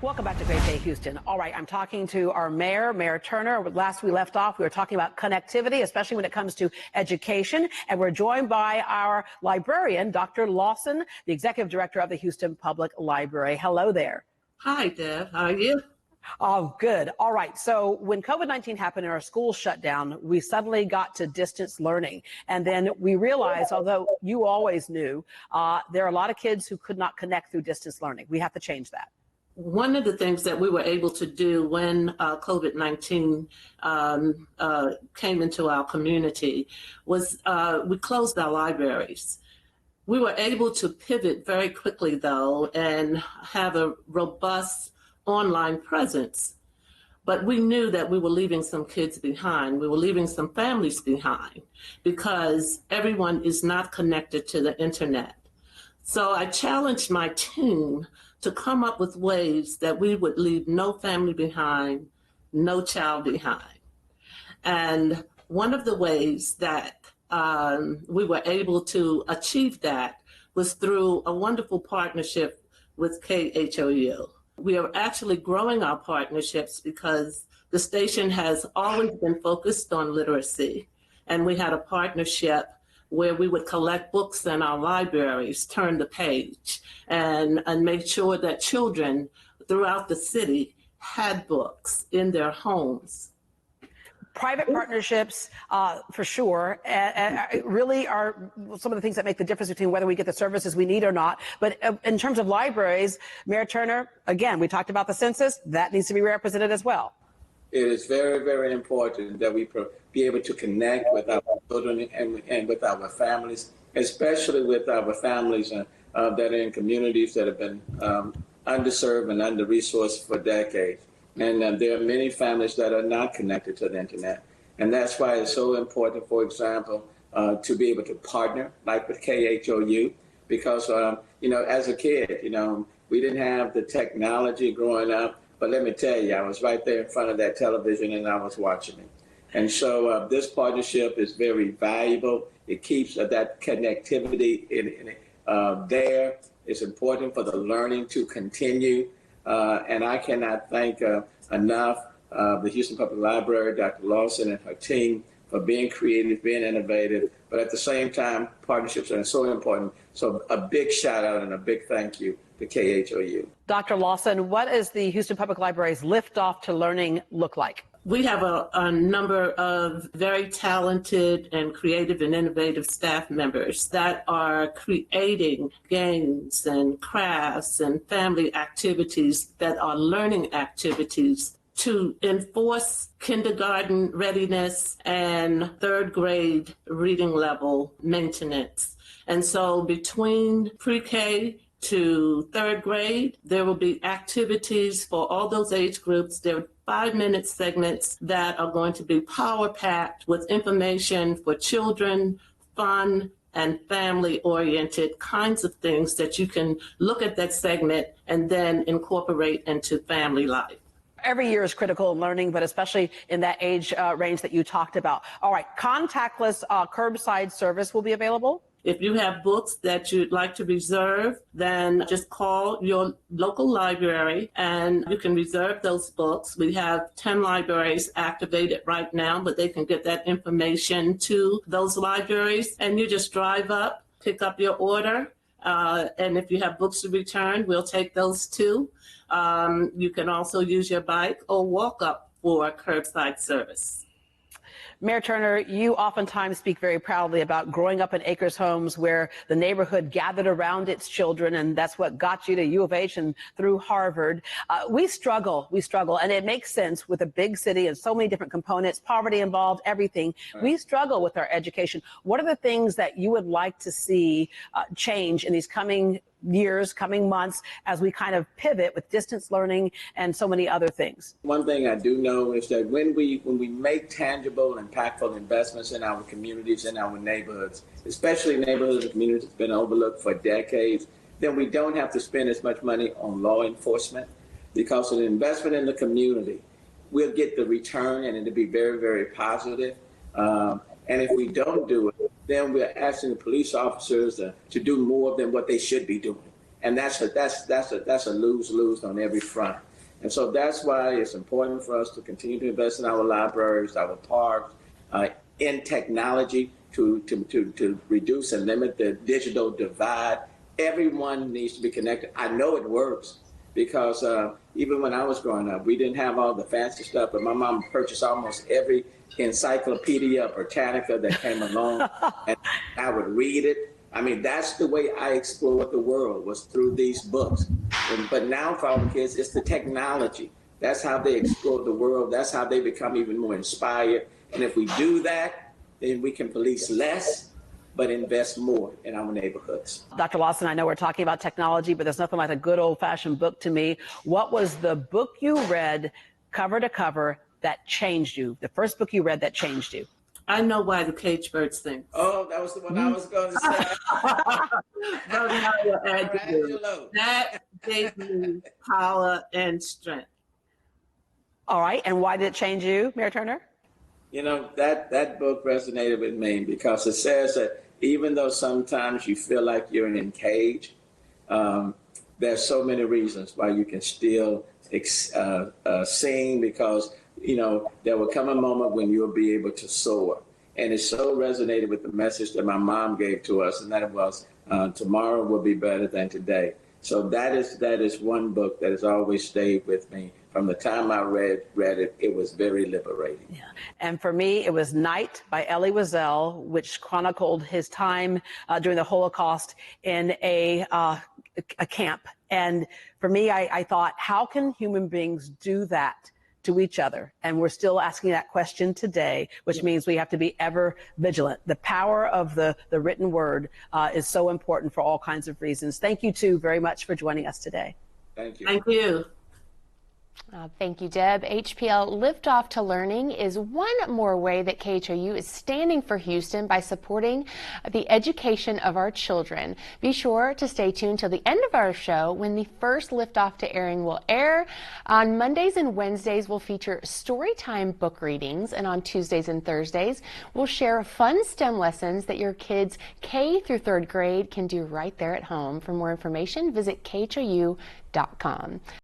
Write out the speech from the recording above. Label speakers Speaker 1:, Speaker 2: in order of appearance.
Speaker 1: Welcome back to Great Day Houston. All right, I'm talking to our mayor, Mayor Turner. Last we left off, we were talking about connectivity, especially when it comes to education. And we're joined by our librarian, Dr. Lawson, the executive director of the Houston Public Library. Hello there.
Speaker 2: Hi, Deb. How are you?
Speaker 1: Oh, good. All right. So when COVID-19 happened and our schools shut down, we suddenly got to distance learning. And then we realized, although you always knew, there are a lot of kids who could not connect through distance learning. We have to change that.
Speaker 2: One of the things that we were able to do when COVID-19 came into our community was we closed our libraries. We were able to pivot very quickly, though, and have a robust online presence. But we knew that we were leaving some kids behind. We were leaving some families behind because everyone is not connected to the internet. So I challenged my team to come up with ways that we would leave no family behind, no child behind. And one of the ways that we were able to achieve that was through a wonderful partnership with KHOU. We are actually growing our partnerships because the station has always been focused on literacy. And we had a partnership where we would collect books in our libraries, turn the page, and make sure that children throughout the city had books in their homes.
Speaker 1: Private partnerships, for sure, really are some of the things that make the difference between whether we get the services we need or not. But in terms of libraries, Mayor Turner, again, we talked about the census. That needs to be represented as well.
Speaker 3: It is very, very important that we be able to connect with our children and with our families, especially with our families that are in communities that have been underserved and under-resourced for decades. And there are many families that are not connected to the internet. And that's why it's so important, for example, to be able to partner, like with KHOU, because, as a kid, we didn't have the technology growing up. But let me tell you, I was right there in front of that television and I was watching it. And so this partnership is very valuable. It keeps that connectivity there. It's important for the learning to continue. And I cannot thank enough the Houston Public Library, Dr. Lawson and her team for being creative, being innovative. But at the same time, partnerships are so important. So a big shout out and a big thank you to KHOU.
Speaker 1: Dr. Lawson, what does the Houston Public Library's Liftoff to Learning look like?
Speaker 2: We have a number of very talented and creative and innovative staff members that are creating games and crafts and family activities that are learning activities to enforce kindergarten readiness and third grade reading level maintenance. And so between pre-K to third grade, there will be activities for all those age groups. There are 5-minute segments that are going to be power-packed with information for children, fun, and family-oriented kinds of things that you can look at that segment and then incorporate into family life.
Speaker 1: Every year is critical in learning, but especially in that age range that you talked about. All right, contactless curbside service will be available?
Speaker 2: If you have books that you'd like to reserve, then just call your local library and you can reserve those books. We have 10 libraries activated right now, but they can get that information to those libraries. And you just drive up, pick up your order. And if you have books to return, we'll take those too. You can also use your bike or walk up for curbside service.
Speaker 1: Mayor Turner, you oftentimes speak very proudly about growing up in Acres homes where the neighborhood gathered around its children, and that's what got you to U of H and through Harvard. We struggle, and it makes sense with a big city and so many different components, poverty involved, everything. Right. We struggle with our education. What are the things that you would like to see change in these coming years, coming months, as we kind of pivot with distance learning and so many other things?
Speaker 3: One thing I do know is that when we make tangible, impactful investments in our communities, in our neighborhoods, especially neighborhoods and communities that's been overlooked for decades, then we don't have to spend as much money on law enforcement, because of the investment in the community, we'll get the return and it'll be very, very positive. And if we don't do it, then we're asking the police officers to do more than what they should be doing. And that's a lose-lose on every front. And so that's why it's important for us to continue to invest in our libraries, our parks, in technology to reduce and limit the digital divide. Everyone needs to be connected. I know it works because even when I was growing up, we didn't have all the fancy stuff, but my mom purchased almost every encyclopedia Britannica that came along, and I would read it. I mean, that's the way I explored the world, was through these books. But now for our kids, it's the technology. That's how they explore the world. That's how they become even more inspired. And if we do that, then we can police less, but invest more in our neighborhoods.
Speaker 1: Dr. Lawson, I know we're talking about technology, but there's nothing like a good old-fashioned book to me. What was the book you read, cover to cover, that changed you? The first book you read that changed you?
Speaker 2: I Know Why the Cage Bird Sings.
Speaker 3: Oh, that was the one I was going to say.
Speaker 2: That gave me power and strength.
Speaker 1: All right, and why did it change you, Mayor Turner?
Speaker 3: You know, that book resonated with me because it says that even though sometimes you feel like you're in a cage, there's so many reasons why you can still sing, because, you know, there will come a moment when you'll be able to soar. And it so resonated with the message that my mom gave to us, and that was, tomorrow will be better than today. So that is one book that has always stayed with me. From the time I read it, it was very liberating.
Speaker 1: Yeah. And for me, it was Night by Elie Wiesel, which chronicled his time during the Holocaust in a camp. And for me, I thought, how can human beings do that to each other? And we're still asking that question today, which means we have to be ever vigilant. The power of the written word is so important for all kinds of reasons. Thank you two very much for joining us today.
Speaker 3: Thank you.
Speaker 2: Thank you.
Speaker 4: Thank you, Deb. HPL Liftoff to Learning is one more way that KHOU is standing for Houston by supporting the education of our children. Be sure to stay tuned till the end of our show when the first Liftoff to Airing will air. On Mondays and Wednesdays, we'll feature storytime book readings, and on Tuesdays and Thursdays, we'll share fun STEM lessons that your kids K through 3rd grade can do right there at home. For more information, visit khou.com.